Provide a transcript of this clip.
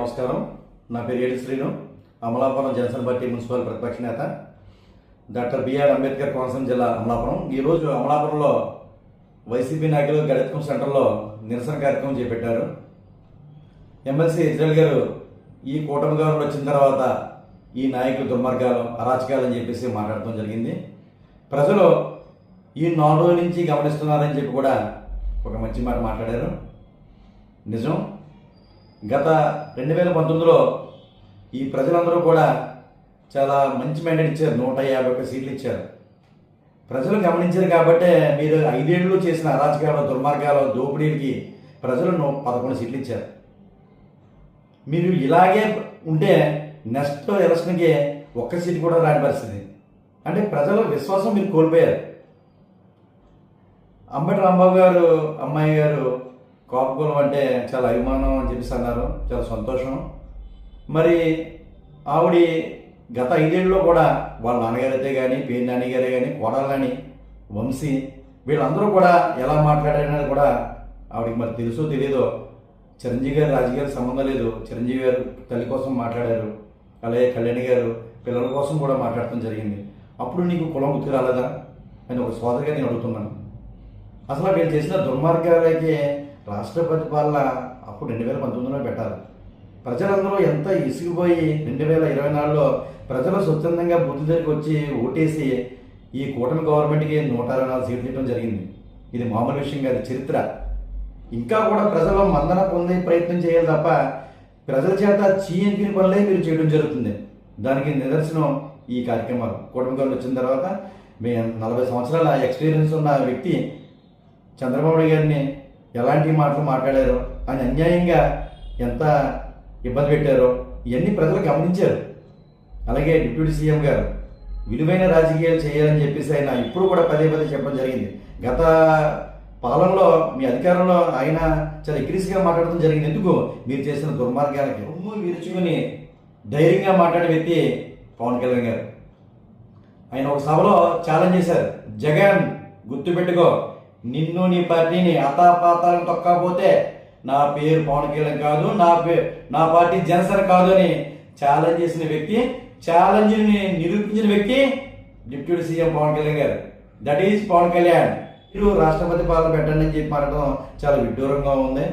నమస్కారం. నా పేరు AD Srinu, Amalapuram Janasena party municipal ప్రతిపక్ష నేత, డాక్టర్ బిఆర్ అంబేద్కర్ కోనసీమ జిల్లా అమలాపురం. ఈరోజు అమలాపురంలో వైసీపీ నాయకులు గడిత్కం సెంటర్లో నిరసన కార్యక్రమం చేపట్టారు. ఎమ్మెల్సీ ఇజ్రాయల్ గారు ఈ కూటమి గవర్నమెంట్ వచ్చిన తర్వాత ఈ నాయకులు దుర్మార్గాలు, అరాచకాలు అని చెప్పేసి మాట్లాడటం జరిగింది. ప్రజలు ఈ 4 రోజుల నుంచి గమనిస్తున్నారని చెప్పి కూడా ఒక మంచి మాట మాట్లాడారు. నిజం, గత 2019లో ఈ ప్రజలందరూ కూడా చాలా మంచి మ్యాండేట్ ఇచ్చారు. 151 సీట్లు ఇచ్చారు. ప్రజలు గమనించారు కాబట్టే మీరు 5 ఏళ్ళు చేసిన అరాచకాలు, దుర్మార్గాలు, దోపిడీలకి ప్రజలు 11 సీట్లు ఇచ్చారు. మీరు ఇలాగే ఉంటే నెక్స్ట్ ఎలక్షన్కి 1 సీట్ కూడా రాని పరిస్థితి. అంటే ప్రజల విశ్వాసం మీరు కోల్పోయారు. అంబటి రాంబాబు గారు అమ్మాయి గారు కాపుకులం అంటే చాలా అభిమానం అని చెప్పేసి అన్నారు. చాలా సంతోషం. మరి ఆవిడ గత 5 ఏళ్ళలో కూడా వాళ్ళ నాన్నగారైతే కానీ, పేరు నాని గారే కానీ, కోడలని, వంశీ వీళ్ళందరూ కూడా ఎలా మాట్లాడారనేది కూడా ఆవిడకి మరి తెలుసో తెలియదో. చిరంజీవి గారు రాజకీయాలకు సంబంధం లేదు. చిరంజీవి గారు తల్లి కోసం మాట్లాడారు. అలాగే కళ్యాణి గారు పిల్లల కోసం కూడా మాట్లాడటం జరిగింది. అప్పుడు నీకు కులం గుర్తు రాలేదా అని ఒక సోదరిగా నేను అడుగుతున్నాను. అసలు వీళ్ళు చేసిన దుర్మార్గాలకి రాష్ట్రపతి పాలన అప్పుడు 2019లో పెట్టారు. ప్రజలందరూ ఎంత ఇసిగిపోయి 2024లో ప్రజలు స్వచ్ఛందంగా బూత్ దగ్గరికి వచ్చి ఓటేసి ఈ కూటమి గవర్నమెంట్కి 124 సీట్లు ఇవ్వడం జరిగింది. ఇది మామూలు విషయం కాదు, చరిత్ర. ఇంకా కూడా ప్రజలు మందన పొందే ప్రయత్నం చేయాలి తప్ప ప్రజల చేత చీఎంపీ పనులే మీరు చేయడం జరుగుతుంది. దానికి నిదర్శనం ఈ కార్యక్రమాలు. కూటమి గవర్నమెంట్ వచ్చిన తర్వాత మీ 40 సంవత్సరాల ఎక్స్పీరియన్స్ ఉన్న వ్యక్తి చంద్రబాబు నాయుడు గారిని ఎలాంటి మాటలు మాట్లాడారో, ఆయన అన్యాయంగా ఎంత ఇబ్బంది పెట్టారో ఇవన్నీ ప్రజలు గమనించారు. అలాగే డిప్యూటీ సీఎం గారు విలువైన రాజకీయాలు చేయాలని చెప్పేసి ఆయన ఇప్పుడు కూడా పదే చెప్పడం జరిగింది. గత పాలనలో మీ అధికారంలో ఆయన చాలా ఎక్రీస్గా మాట్లాడడం జరిగింది. ఎందుకు? మీరు చేసిన దుర్మార్గాలకి రొమ్ము విరుచుకుని ధైర్యంగా మాట్లాడే వ్యక్తి పవన్ కళ్యాణ్ గారు. ఆయన ఒక సభలో ఛాలెంజ్ చేశారు, జగన్ గుర్తుపెట్టుకో, నిన్ను నీ పార్టీని అతాపాతాలను తొక్కకపోతే నా పేరు పవన్ కళ్యాణ్ కాదు, నా పార్టీ జనసేన కాదు అని ఛాలెంజ్ చేసిన వ్యక్తి, ఛాలెంజ్ని నిరూపించిన వ్యక్తి డిప్యూటీ సీఎం పవన్ కళ్యాణ్ గారు. That is Pawan Kalyan. మీరు రాష్ట్రపతి పాలన పెట్టండి అని చెప్పి మాట్లాడడం చాలా విడ్డూరంగా ఉంది.